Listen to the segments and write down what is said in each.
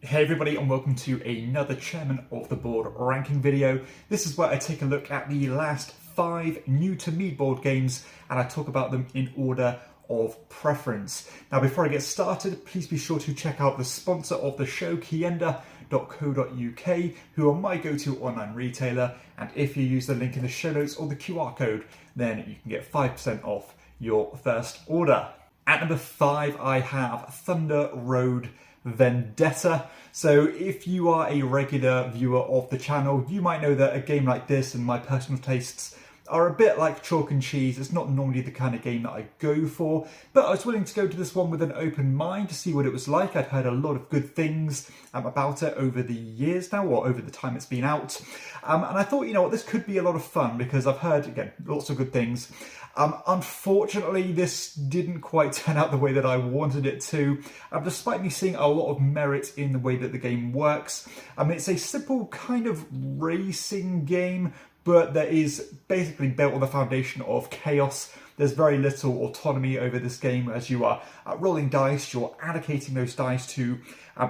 Hey everybody, and welcome to another Chairman of the Board ranking video. This is where I take a look at the last 5 new to me board games and I talk about them in order of preference. Now before I get started, please be sure to check out the sponsor of the show, KIENDA.co.uk, who are my go-to online retailer, and if you use the link in the show notes or the QR code, then you can get 5% off your first order. At number 5 I have Thunder Road Vendetta. So if you are a regular viewer of the channel, you might know that a game like this and my personal tastes are a bit like chalk and cheese. It's not normally the kind of game that I go for, but I was willing to go to this one with an open mind to see what it was like. I'd heard a lot of good things about it over the years now, or over the time it's been out. And I thought, you know what, this could be a lot of fun because I've heard, again, lots of good things. Unfortunately, this didn't quite turn out the way that I wanted it to, despite me seeing a lot of merit in the way that the game works. It's a simple kind of racing game, but that is basically built on the foundation of chaos. There's very little autonomy over this game as you are rolling dice. You're allocating those dice to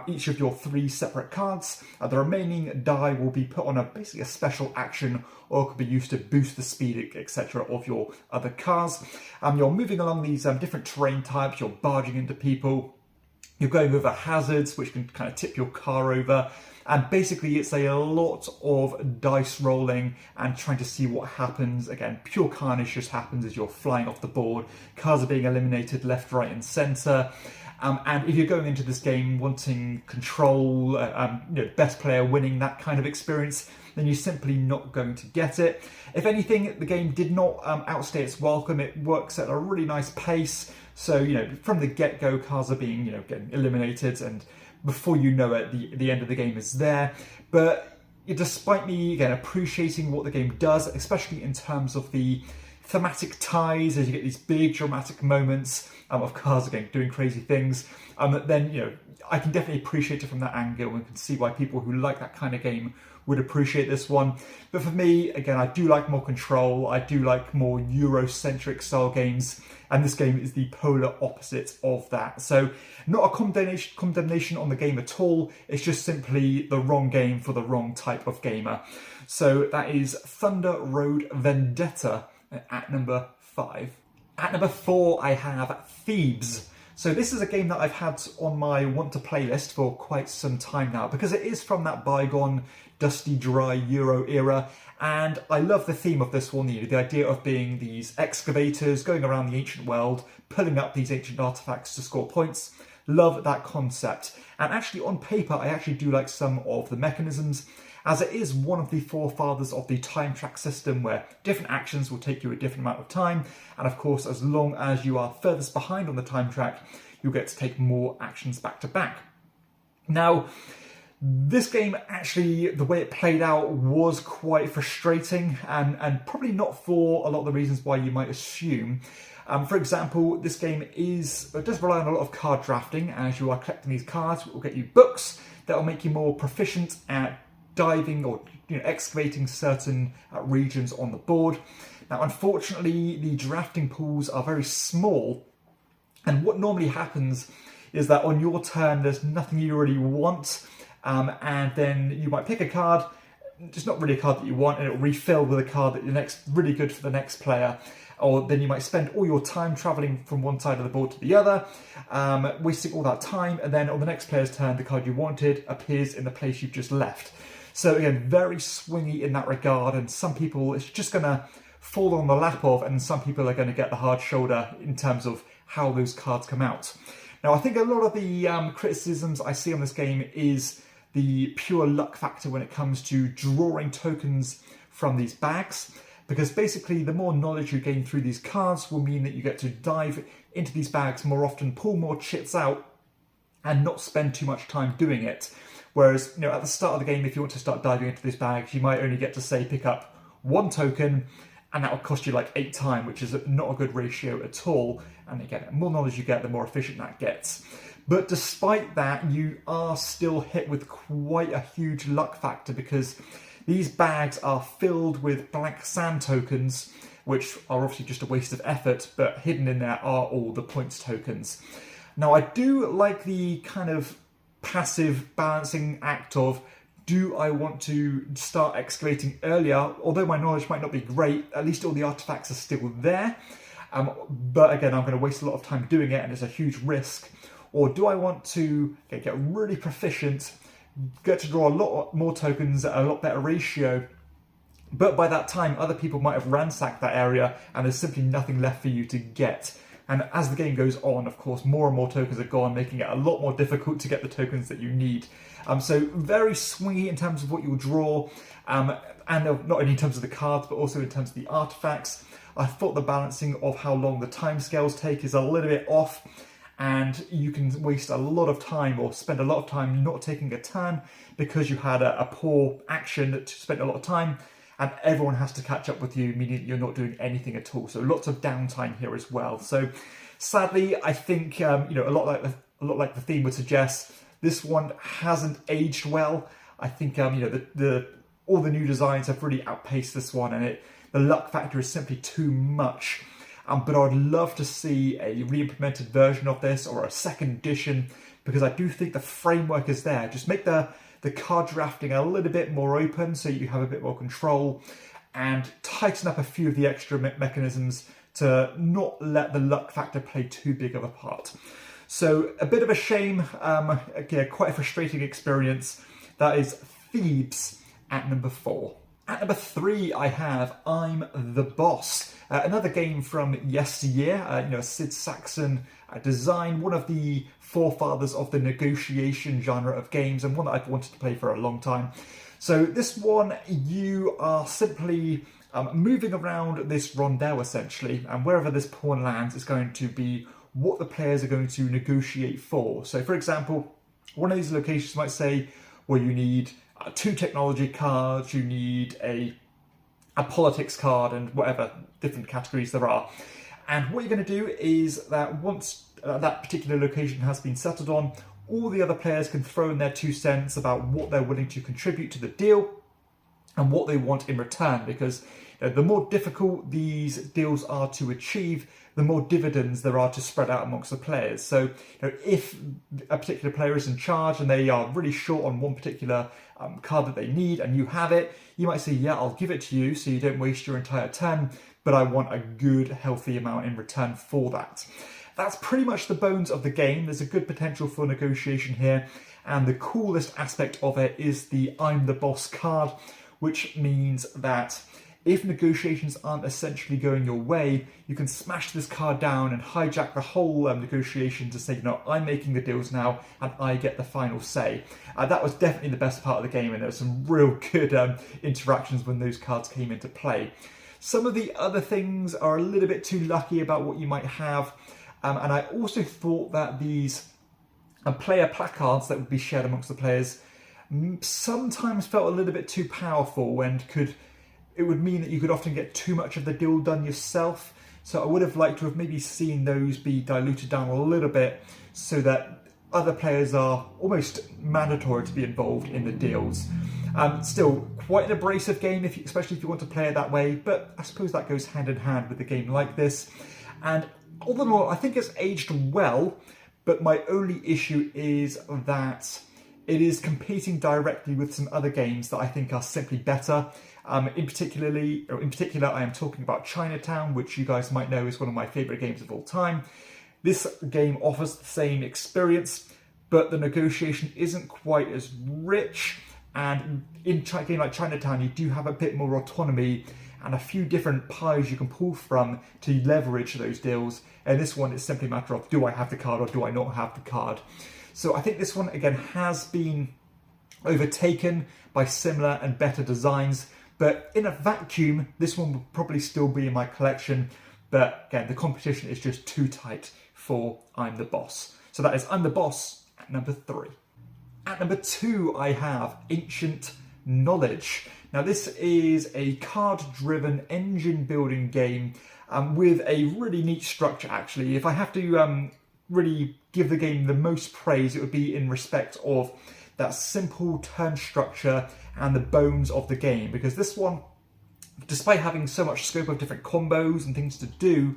each of your 3 separate cards. The remaining die will be put on basically a special action, or could be used to boost the speed, etc. of your other cars. You're moving along these different terrain types. You're barging into people. You're going over hazards, which can kind of tip your car over. And basically it's a lot of dice rolling and trying to see what happens. Again, pure carnage just happens as you're flying off the board. Cars are being eliminated left, right and centre. And if you're going into this game wanting control, best player winning, that kind of experience, then you're simply not going to get it. If anything, the game did not outstay its welcome. It works at a really nice pace. So, from the get-go, cars are being, getting eliminated, and before you know it, the end of the game is there. But despite me, again, appreciating what the game does, especially in terms of the thematic ties, as you get these big dramatic moments of cars again doing crazy things, then I can definitely appreciate it from that angle and can see why people who like that kind of game would appreciate this one. But for me, again, I do like more control. I do like more Eurocentric style games, and this game is the polar opposite of that. So not a condemnation on the game at all. It's just simply the wrong game for the wrong type of gamer. So that is Thunder Road Vendetta at number 5. At number 4, I have Thebes. So this is a game that I've had on my want to playlist for quite some time now, because it is from that bygone, dusty, dry Euro era, and I love the theme of this one, the idea of being these excavators going around the ancient world, pulling up these ancient artifacts to score points. Love that concept. And actually on paper, I actually do like some of the mechanisms, as it is one of the forefathers of the time track system, where different actions will take you a different amount of time. And of course, as long as you are furthest behind on the time track, you'll get to take more actions back to back. Now, this game actually, the way it played out was quite frustrating, and probably not for a lot of the reasons why you might assume. For example, this game does rely on a lot of card drafting. As you are collecting these cards, it will get you books that will make you more proficient at diving or excavating certain regions on the board. Now, unfortunately, the drafting pools are very small, and what normally happens is that on your turn, there's nothing you really want, and then you might pick a card, just not really a card that you want, and it'll refill with a card that next really good for the next player. Or then you might spend all your time travelling from one side of the board to the other, wasting all that time, and then on the next player's turn, the card you wanted appears in the place you've just left. So again, very swingy in that regard, and some people it's just going to fall on the lap of, and some people are going to get the hard shoulder in terms of how those cards come out. Now, I think a lot of the criticisms I see on this game is the pure luck factor when it comes to drawing tokens from these bags, because basically the more knowledge you gain through these cards will mean that you get to dive into these bags more often, pull more chits out, and not spend too much time doing it. Whereas, at the start of the game, if you want to start diving into these bags, you might only get to, say, pick up 1 token, and that will cost you like 8 time, which is not a good ratio at all. And again, the more knowledge you get, the more efficient that gets. But despite that, you are still hit with quite a huge luck factor, because these bags are filled with blank sand tokens, which are obviously just a waste of effort, but hidden in there are all the points tokens. Now, I do like the kind of passive balancing act of, do I want to start excavating earlier? Although my knowledge might not be great, at least all the artifacts are still there. But again, I'm going to waste a lot of time doing it and it's a huge risk. Or do I want to get really proficient, get to draw a lot more tokens at a lot better ratio, but by that time other people might have ransacked that area and there's simply nothing left for you to get. And as the game goes on, of course, more and more tokens are gone, making it a lot more difficult to get the tokens that you need. So very swingy in terms of what you'll draw, and not only in terms of the cards, but also in terms of the artifacts. I thought the balancing of how long the timescales take is a little bit off, and you can waste a lot of time or spend a lot of time not taking a turn because you had a poor action that spent a lot of time, and everyone has to catch up with you, meaning that you're not doing anything at all. So lots of downtime here as well. So sadly, I think a lot like the theme would suggest, this one hasn't aged well. I think all the new designs have really outpaced this one, and the luck factor is simply too much. But I'd love to see a re-implemented version of this or a second edition, because I do think the framework is there. Just make the card drafting a little bit more open so you have a bit more control, and tighten up a few of the extra mechanisms to not let the luck factor play too big of a part. So a bit of a shame, quite a frustrating experience. That is Thebes at number 4. At number 3, I have I'm the Boss, another game from yesteryear, Sid Saxon design, one of the forefathers of the negotiation genre of games, and one that I've wanted to play for a long time. So this one, you are simply moving around this rondel essentially, and wherever this pawn lands is going to be what the players are going to negotiate for. So for example, one of these locations might say, well, you need 2 technology cards, you need a politics card, and whatever different categories there are. And what you're going to do is that once that particular location has been settled on, all the other players can throw in their 2 cents about what they're willing to contribute to the deal and what they want in return, because the more difficult these deals are to achieve, the more dividends there are to spread out amongst the players. So if a particular player is in charge and they are really short on one particular card that they need and you have it, you might say, yeah, I'll give it to you so you don't waste your entire turn, but I want a good, healthy amount in return for that. That's pretty much the bones of the game. There's a good potential for negotiation here, and the coolest aspect of it is the I'm the Boss card, which means that if negotiations aren't essentially going your way, you can smash this card down and hijack the whole negotiation to say, I'm making the deals now and I get the final say. That was definitely the best part of the game, and there were some real good interactions when those cards came into play. Some of the other things are a little bit too lucky about what you might have, and I also thought that these player placards that would be shared amongst the players sometimes felt a little bit too powerful, and it would mean that you could often get too much of the deal done yourself. So I would have liked to have maybe seen those be diluted down a little bit so that other players are almost mandatory to be involved in the deals. Still, quite an abrasive game, especially if you want to play it that way, but I suppose that goes hand in hand with a game like this. And all in all, I think it's aged well, but my only issue is that it is competing directly with some other games that I think are simply better. In particular, I am talking about Chinatown, which you guys might know is one of my favourite games of all time. This game offers the same experience, but the negotiation isn't quite as rich. And in a game like Chinatown, you do have a bit more autonomy and a few different pies you can pull from to leverage those deals. And this one is simply a matter of, do I have the card or do I not have the card? So I think this one, again, has been overtaken by similar and better designs. But in a vacuum, this one will probably still be in my collection. But again, the competition is just too tight for I'm the Boss. So that is I'm the Boss at number 3. At number 2, I have Ancient Knowledge. Now this is a card-driven engine-building game with a really neat structure, actually. If I have to really give the game the most praise, it would be in respect of that simple turn structure and the bones of the game, because this one, despite having so much scope of different combos and things to do,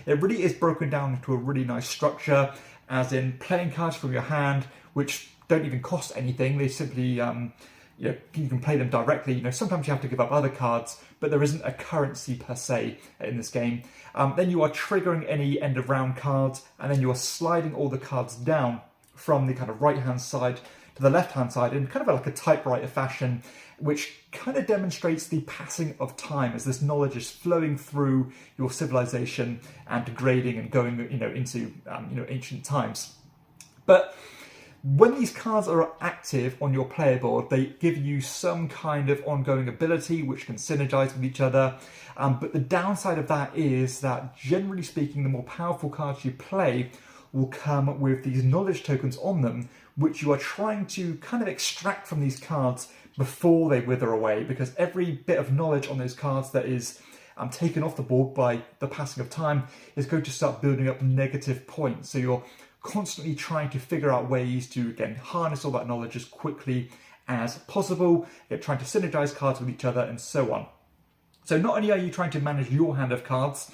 it really is broken down into a really nice structure, as in playing cards from your hand, which don't even cost anything. They simply, you can play them directly. Sometimes you have to give up other cards, but there isn't a currency per se in this game. Then you are triggering any end of round cards, and then you are sliding all the cards down from the kind of right-hand side to the left-hand side in kind of like a typewriter fashion, which kind of demonstrates the passing of time as this knowledge is flowing through your civilization and degrading and going, into, ancient times. But when these cards are active on your player board, they give you some kind of ongoing ability which can synergize with each other. But the downside of that is that, generally speaking, the more powerful cards you play will come with these knowledge tokens on them, which you are trying to kind of extract from these cards before they wither away, because every bit of knowledge on those cards that is taken off the board by the passing of time is going to start building up negative points. So you're constantly trying to figure out ways to, again, harness all that knowledge as quickly as possible, trying to synergize cards with each other and so on. So not only are you trying to manage your hand of cards,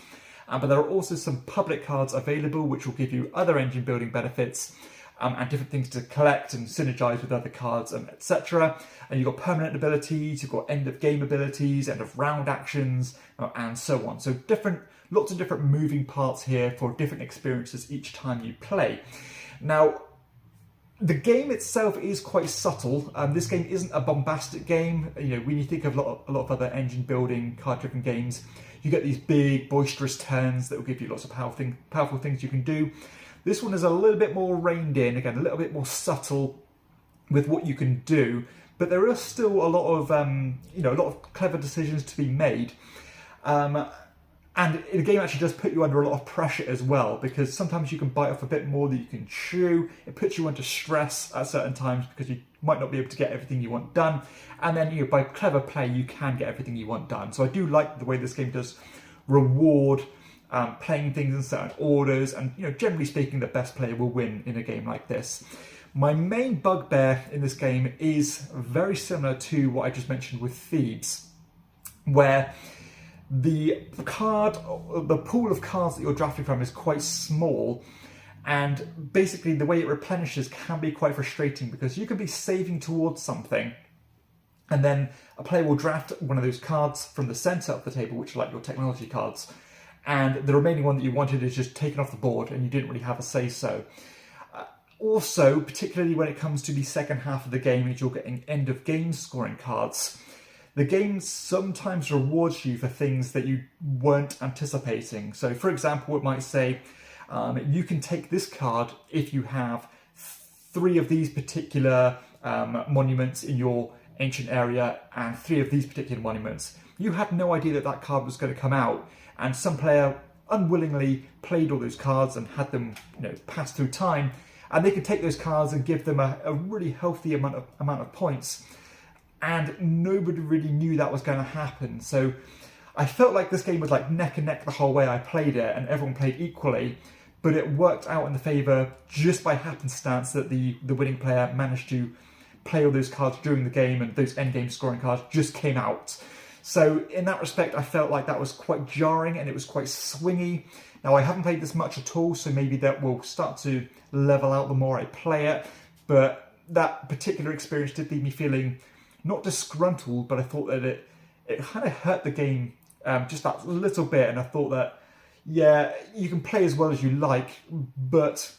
but there are also some public cards available which will give you other engine building benefits and different things to collect and synergize with other cards, etc. And you've got permanent abilities, you've got end of game abilities, end of round actions, and so on. So lots of different moving parts here for different experiences each time you play. Now, the game itself is quite subtle. This game isn't a bombastic game. When you think of a lot of other engine building card-driven games, you get these big, boisterous turns that will give you lots of powerful things you can do. This one is a little bit more reined in, again, a little bit more subtle with what you can do, but there is still a lot of clever decisions to be made. And the game actually does put you under a lot of pressure as well, because sometimes you can bite off a bit more than you can chew. It puts you under stress at certain times because you might not be able to get everything you want done. And then, by clever play, you can get everything you want done. So I do like the way this game does reward playing things in certain orders, and generally speaking, the best player will win in a game like this. My main bugbear in this game is very similar to what I just mentioned with Thebes, where the pool of cards that you're drafting from is quite small, and basically the way it replenishes can be quite frustrating, because you can be saving towards something, and then a player will draft one of those cards from the center of the table, which are like your technology cards, and the remaining one that you wanted is just taken off the board and you didn't really have a say-so. Also, particularly when it comes to the second half of the game and you're getting end of game scoring cards, the game sometimes rewards you for things that you weren't anticipating. So for example, it might say, you can take this card if you have 3 of these particular monuments in your ancient area and 3 of these particular monuments. You had no idea that that card was going to come out, and some player unwillingly played all those cards and had them pass through time, and they could take those cards and give them a really healthy amount of points, and nobody really knew that was going to happen. So I felt like this game was like neck and neck the whole way I played it, and everyone played equally, but it worked out in the favour just by happenstance that the winning player managed to play all those cards during the game, and those end game scoring cards just came out. So in that respect, I felt like that was quite jarring and it was quite swingy. Now, I haven't played this much at all, so maybe that will start to level out the more I play it, but that particular experience did leave me feeling not disgruntled, but I thought that it kind of hurt the game just that little bit, and I thought that, yeah, you can play as well as you like, but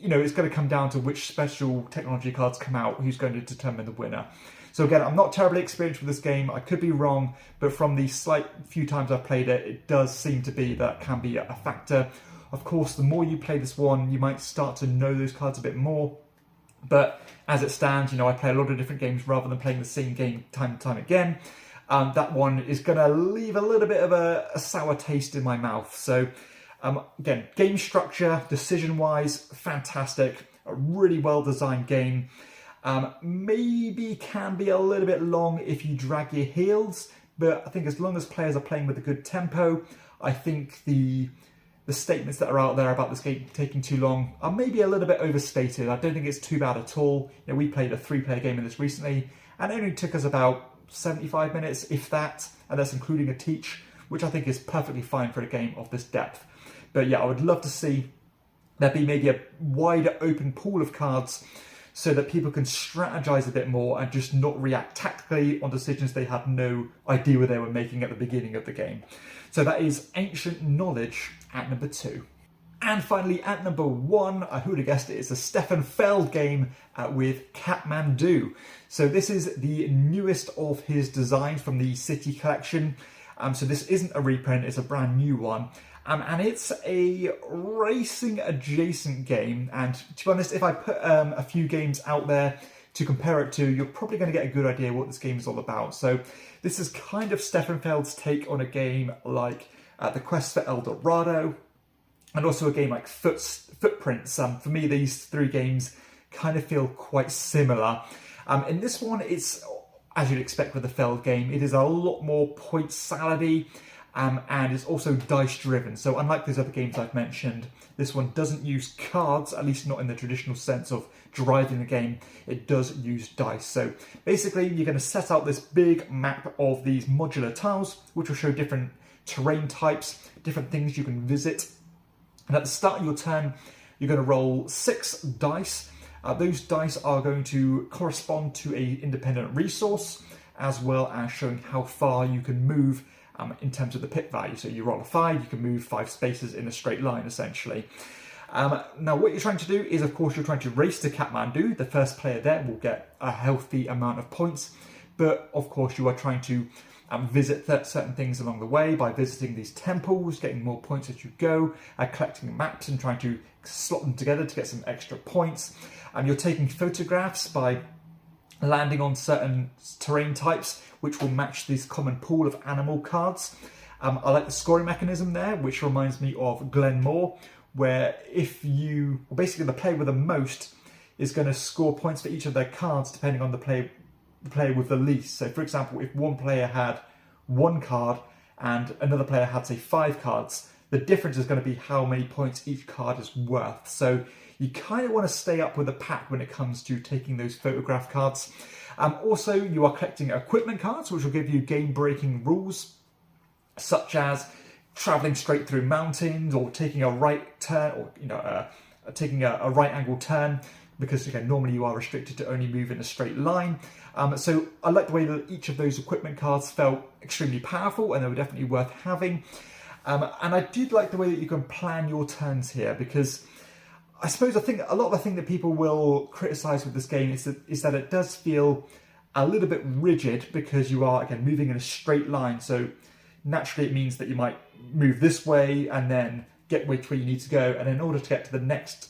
it's going to come down to which special technology cards come out, who's going to determine the winner. So again, I'm not terribly experienced with this game. I could be wrong, but from the slight few times I've played it, it does seem to be that can be a factor. Of course, the more you play this one, you might start to know those cards a bit more. But as it stands, I play a lot of different games rather than playing the same game time and time again. That one is going to leave a little bit of a sour taste in my mouth. So again, game structure, decision-wise, fantastic. A really well-designed game. Maybe can be a little bit long if you drag your heels, but I think as long as players are playing with a good tempo, I think the statements that are out there about this game taking too long are maybe a little bit overstated. I don't think it's too bad at all. We played a 3-player game in this recently, and it only took us about 75 minutes, if that, and that's including a teach, which I think is perfectly fine for a game of this depth. But yeah, I would love to see there be maybe a wider open pool of cards so that people can strategize a bit more and just not react tactically on decisions they had no idea what they were making at the beginning of the game. So that is Ancient Knowledge at number 2. And finally, at number 1, who would have guessed it, it's a Stefan Feld game with Kathmandu. So this is the newest of his designs from the City Collection. So this isn't a reprint, it's a brand new one. And it's a racing adjacent game. And to be honest, if I put a few games out there to compare it to, you're probably going to get a good idea what this game is all about. So this is kind of Stefan Feld's take on a game like The Quest for El Dorado, and also a game like Footprints. For me, these 3 games kind of feel quite similar. In this one, it's, as you'd expect with a Feld game, it is a lot more point salady, and it's also dice driven. So unlike those other games I've mentioned, this one doesn't use cards, at least not in the traditional sense of driving the game. It does use dice. So basically, you're going to set out this big map of these modular tiles, which will show different terrain types, different things you can visit. And at the start of your turn, you're going to roll 6 dice. Those dice are going to correspond to an independent resource, as well as showing how far you can move in terms of the pit value. So you roll a 5, you can move 5 spaces in a straight line, essentially. Now, what you're trying to do is, of course, you're trying to race to Kathmandu. The first player there will get a healthy amount of points. But, of course, you are trying to visit certain things along the way by visiting these temples, getting more points as you go, collecting maps and trying to slot them together to get some extra points. You're taking photographs by landing on certain terrain types, which will match this common pool of animal cards. I like the scoring mechanism there, which reminds me of Glenmore, where basically the player with the most is going to score points for each of their cards depending on the player with the least. So for example, if one player had 1 card and another player had, say, 5 cards, the difference is going to be how many points each card is worth. So you kind of want to stay up with the pack when it comes to taking those photograph cards. Also, you are collecting equipment cards, which will give you game-breaking rules, such as traveling straight through mountains, or taking a right turn, or taking a right angle turn, because again, normally you are restricted to only move in a straight line. So I like the way that each of those equipment cards felt extremely powerful, and they were definitely worth having. And I did like the way that you can plan your turns here, because I think a lot of the thing that people will criticise with this game is that it does feel a little bit rigid, because you are, again, moving in a straight line. So naturally it means that you might move this way and then get where you need to go. And in order to get to the next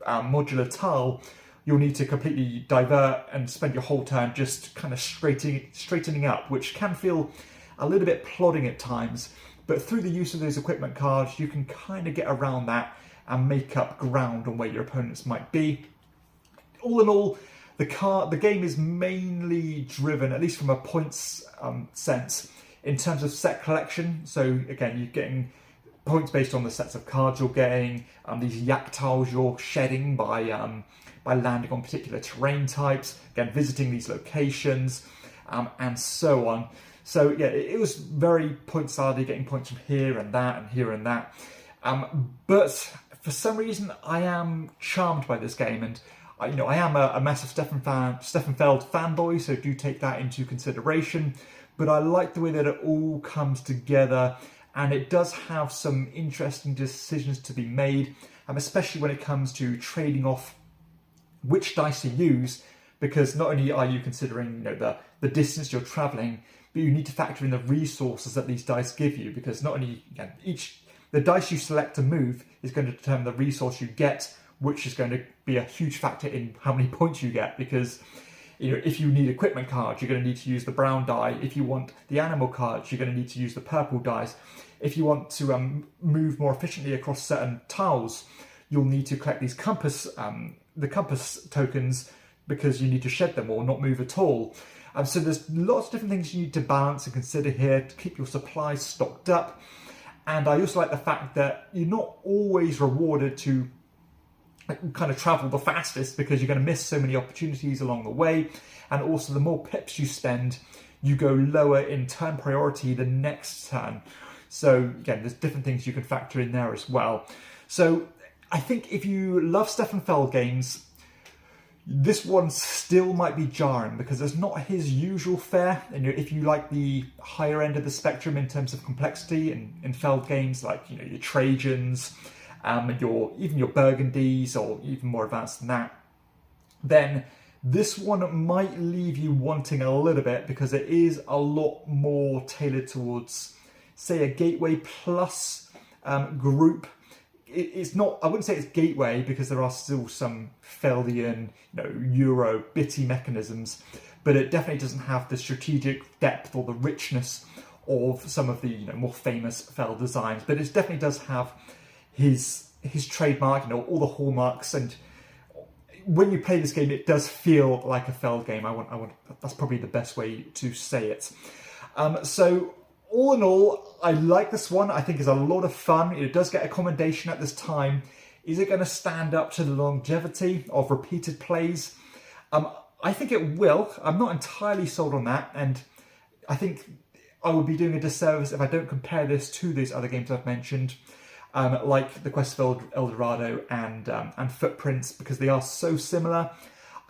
modular tile, you'll need to completely divert and spend your whole turn just kind of straightening up, which can feel a little bit plodding at times. But through the use of those equipment cards, you can kind of get around that and make up ground on where your opponents might be. All in all, the game is mainly driven, at least from a points sense, in terms of set collection. So again, you're getting points based on the sets of cards you're getting, these yak tiles you're shedding by landing on particular terrain types, again, visiting these locations, and so on. So yeah, it was very point salady, getting points from here and that and here and that. But for some reason, I am charmed by this game, and I am a massive Stefan Feld fanboy, so do take that into consideration. But I like the way that it all comes together, and it does have some interesting decisions to be made, especially when it comes to trading off which dice to use, because not only are you considering the distance you're traveling, but you need to factor in the resources that these dice give you, because not only the dice you select to move is going to determine the resource you get, which is going to be a huge factor in how many points you get, because if you need equipment cards, you're going to need to use the brown die. If you want the animal cards, you're going to need to use the purple dice. If you want to move more efficiently across certain tiles, you'll need to collect these compass tokens, because you need to shed them or not move at all. So there's lots of different things you need to balance and consider here to keep your supplies stocked up. And I also like the fact that you're not always rewarded to kind of travel the fastest, because you're going to miss so many opportunities along the way. And also, the more pips you spend, you go lower in turn priority the next turn. So again, there's different things you can factor in there as well. So I think if you love Stefan Feld games, This one still might be jarring because it's not his usual fare. And if you like the higher end of the spectrum in terms of complexity in Feld games, like your Trajans, even your Burgundies, or even more advanced than that, then this one might leave you wanting a little bit because it is a lot more tailored towards, say, a Gateway Plus group. It's not, I wouldn't say it's Gateway because there are still some Feldian, Euro bitty mechanisms, but it definitely doesn't have the strategic depth or the richness of some of the more famous Feld designs. But it definitely does have his trademark, all the hallmarks, and when you play this game, it does feel like a Feld game. That's probably the best way to say it. So all in all, I like this one. I think it's a lot of fun. It does get a commendation at this time. Is it going to stand up to the longevity of repeated plays? I think it will. I'm not entirely sold on that, and I think I would be doing a disservice if I don't compare this to these other games I've mentioned, like the Quest of El Dorado and Footprints, because they are so similar.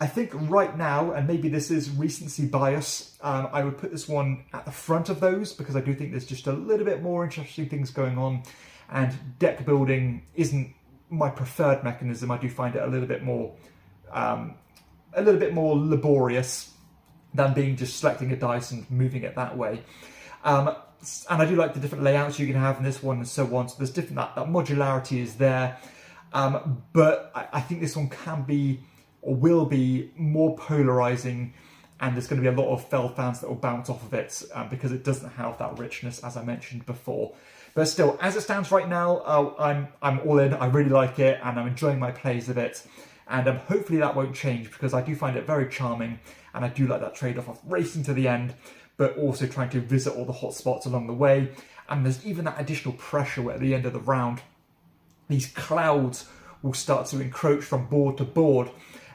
I think right now, and maybe this is recency bias, I would put this one at the front of those because I do think there's just a little bit more interesting things going on, and deck building isn't my preferred mechanism. I do find it a little bit more laborious than being just selecting a dice and moving it that way. And I do like the different layouts you can have in this one and so on. So there's different, that modularity is there. But I think this one can be, or will be, more polarizing, and there's going to be a lot of Feld fans that will bounce off of it because it doesn't have that richness, as I mentioned before. But still, as it stands right now, I'm all in. I really like it, and I'm enjoying my plays of it. And hopefully that won't change because I do find it very charming, and I do like that trade-off of racing to the end, but also trying to visit all the hot spots along the way. And there's even that additional pressure where at the end of the round, these clouds will start to encroach from board to board,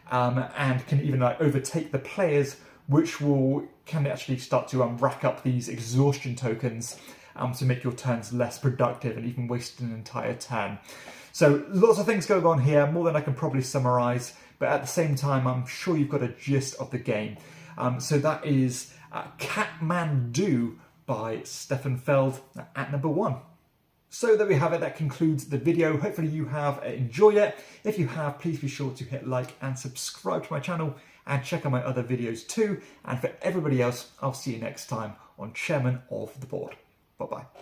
and can even overtake the players, which can actually start to rack up these exhaustion tokens to make your turns less productive and even waste an entire turn. So lots of things going on here, more than I can probably summarize, but at the same time, I'm sure you've got a gist of the game. So that is Kathmandu by Stefan Feld at number 1. So there we have it. That concludes the video. Hopefully you have enjoyed it. If you have, please be sure to hit like and subscribe to my channel and check out my other videos too. And for everybody else, I'll see you next time on Chairman of the Board. Bye-bye.